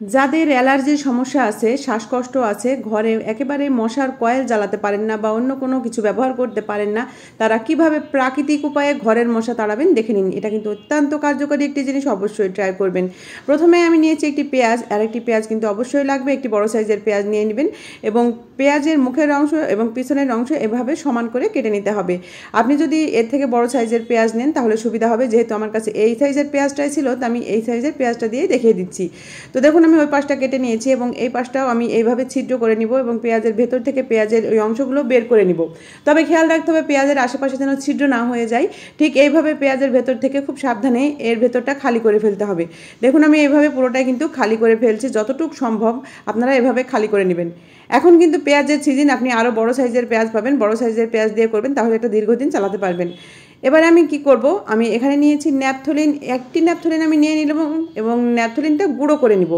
যাদের অ্যালার্জির সমস্যা আছে, শ্বাসকষ্ট আছে, ঘরে একেবারে মশার কয়েল জ্বালাতে পারেন না বা অন্য কোনো কিছু ব্যবহার করতে পারেন না, তারা কিভাবে প্রাকৃতিক উপায়ে ঘরের মশা তাড়াবেন দেখে নিন। এটা কিন্তু অত্যন্ত কার্যকরী একটি জিনিস, অবশ্যই ট্রাই করবেন। প্রথমে আমি নিয়েছি একটি পেঁয়াজ, আর একটি পেঁয়াজ কিন্তু অবশ্যই লাগবে, একটি বড় সাইজের পেঁয়াজ নিয়ে নেবেন এবং পেঁয়াজের মুখের অংশ এবং পিছনের অংশ এভাবে সমান করে কেটে নিতে হবে। আপনি যদি এর থেকে বড় সাইজের পেঁয়াজ নেন তাহলে সুবিধা হবে, যেহেতু আমার কাছে এই সাইজের পেঁয়াজটাই ছিল তো আমি এই সাইজের পেঁয়াজটা দিয়ে দেখিয়ে দিচ্ছি। তো দেখুন আমি ওই পাশটা কেটে নিয়েছি এবং এই পাশটাও আমি এইভাবে ছিদ্র করে নিব এবং পেঁয়াজের ভেতর থেকে পেঁয়াজের ওই অংশগুলো বের করে নিব। তবে খেয়াল রাখতে হবে পেঁয়াজের আশেপাশে যেন ছিদ্র না হয়ে যায়। ঠিক এইভাবে পেঁয়াজের ভেতর থেকে খুব সাবধানে এর ভেতরটা খালি করে ফেলতে হবে। দেখুন আমি এইভাবে পুরোটাই কিন্তু খালি করে ফেলছি, যতটুকু সম্ভব আপনারা এভাবে খালি করে নেবেন। এখন কিন্তু পেঁয়াজের সিজন, আপনি আরও বড় সাইজের পেঁয়াজ পাবেন, বড় সাইজের পেঁয়াজ দিয়ে করবেন, তাহলে এটা দীর্ঘদিন চালাতে পারবেন। এবারে আমি কি করব, আমি এখানে নিয়েছি ন্যাপথলিন, একটি ন্যাপথলিন আমি নিয়ে নিলাম এবং ন্যাপথলিনটা গুঁড়ো করে নিব।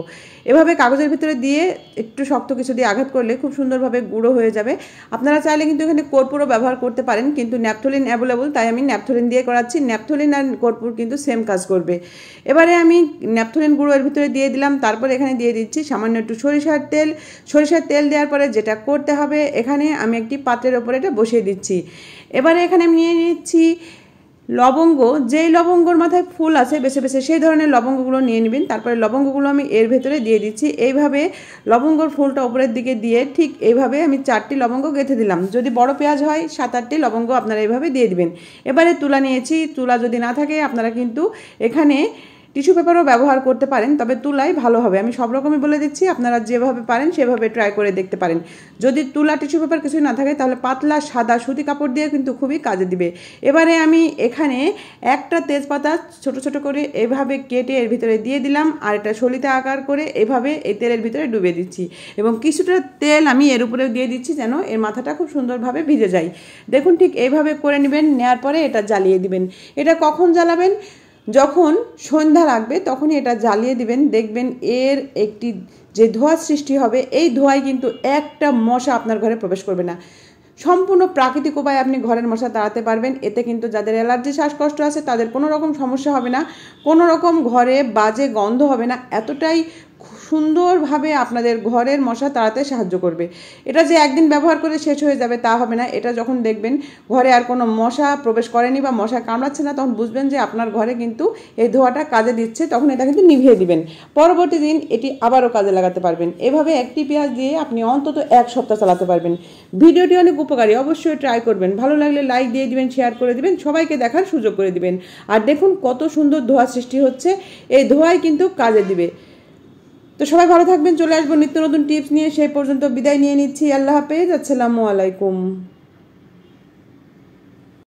এভাবে কাগজের ভিতরে দিয়ে একটু শক্ত কিছু দিয়ে আঘাত করলে খুব সুন্দরভাবে গুঁড়ো হয়ে যাবে। আপনারা চাইলে কিন্তু এখানে কর্পূরও ব্যবহার করতে পারেন, কিন্তু ন্যাপথলিন অ্যাভেলেবল তাই আমি ন্যাপথলিন দিয়ে করাচ্ছি। ন্যাপথলিন আর কর্পূর কিন্তু সেম কাজ করবে। এবারে আমি ন্যাপথলিন গুঁড়ো এর ভিতরে দিয়ে দিলাম, তারপর এখানে দিয়ে দিচ্ছি সামান্য একটু সরিষার তেল। সরিষার তেল দেওয়ার পরে যেটা করতে হবে, এখানে আমি একটি পাত্রের ওপরে এটা বসিয়ে দিচ্ছি। এবারে এখানে আমি নিয়ে নিচ্ছি লবঙ্গ, যেই লবঙ্গর মাথায় ফুল আছে বেছে বেছে সেই ধরনের লবঙ্গগুলো নিয়ে নেবেন। তারপরে লবঙ্গগুলো আমি এর ভেতরে দিয়ে দিচ্ছি। এইভাবে লবঙ্গর ফুলটা উপরের দিকে দিয়ে ঠিক এইভাবে আমি 4টি লবঙ্গ গেঁথে দিলাম। যদি বড় পেঁয়াজ হয় 7-8টি লবঙ্গ আপনারা এইভাবে দিয়ে দিবেন। এবারে তুলা নিয়েছি, তুলা যদি না থাকে আপনারা কিন্তু এখানে টিস্যু পেপারও ব্যবহার করতে পারেন, তবে তুলাই ভালো হবে। আমি সব রকমই বলে দিচ্ছি, আপনারা যেভাবে পারেন সেভাবে ট্রাই করে দেখতে পারেন। যদি তুলা টিস্যু পেপার কিছুই না থাকে তাহলে পাতলা সাদা সুতি কাপড় দিয়ে কিন্তু খুবই কাজে দিবে। এবারে আমি এখানে একটা তেজপাতা ছোট ছোট করে এভাবে কেটে এর ভিতরে দিয়ে দিলাম, আর এটা সলিতা আকার করে এভাবে এই তেলের ভিতরে ডুবিয়ে দিচ্ছি এবং কিছুটা তেল আমি এর উপরে দিয়ে দিচ্ছি যেন এর মাথাটা খুব সুন্দরভাবে ভিজে যায়। দেখুন ঠিক এইভাবে করে নেবেন, নেওয়ার পরে এটা জ্বালিয়ে দিবেন। এটা কখন জ্বালাবেন, যখন সন্ধ্যা লাগবে তখনই এটা জ্বালিয়ে দিবেন। দেখবেন এর একটি যে ধোঁয়া সৃষ্টি হবে, এই ধোঁয়ায় কিন্তু একটা মশা আপনার ঘরে প্রবেশ করবে না। সম্পূর্ণ প্রাকৃতিক উপায়ে আপনি ঘরের মশা তাড়াতে পারবেন। এতে কিন্তু যাদের অ্যালার্জি শ্বাসকষ্ট আছে তাদের কোনো রকম সমস্যা হবে না, কোনো রকম ঘরে বাজে গন্ধ হবে না। এতটাই সুন্দরভাবে আপনাদের ঘরের মশা তাড়াতে সাহায্য করবে। এটা যে একদিন ব্যবহার করে শেষ হয়ে যাবে তা হবে না। এটা যখন দেখবেন ঘরে আর কোনো মশা প্রবেশ করেনি বা মশা কামড়াচ্ছে না, তখন বুঝবেন যে আপনার ঘরে কিন্তু এই ধোঁয়াটা কাজে দিচ্ছে, তখন এটা কিন্তু নিভিয়ে দিবেন। পরবর্তী দিন এটি আবারও কাজে লাগাতে পারবেন। এভাবে একটি পেঁয়াজ দিয়ে আপনি অন্তত 1 সপ্তাহ চালাতে পারবেন। ভিডিওটি অনেক উপকারী, অবশ্যই ট্রাই করবেন। ভালো লাগলে লাইক দিয়ে দিবেন, শেয়ার করে দিবেন, সবাইকে দেখার সুযোগ করে দিবেন। আর দেখুন কত সুন্দর ধোঁয়া সৃষ্টি হচ্ছে, এই ধোঁয়াই কিন্তু কাজে দিবে। তো সবাই ভালো থাকবেন, চলে আসবো নিত্য নতুন টিপস নিয়ে। সেই পর্যন্ত বিদায় নিয়ে নিচ্ছি। আল্লাহ হাফেজ, আসসালামু আলাইকুম।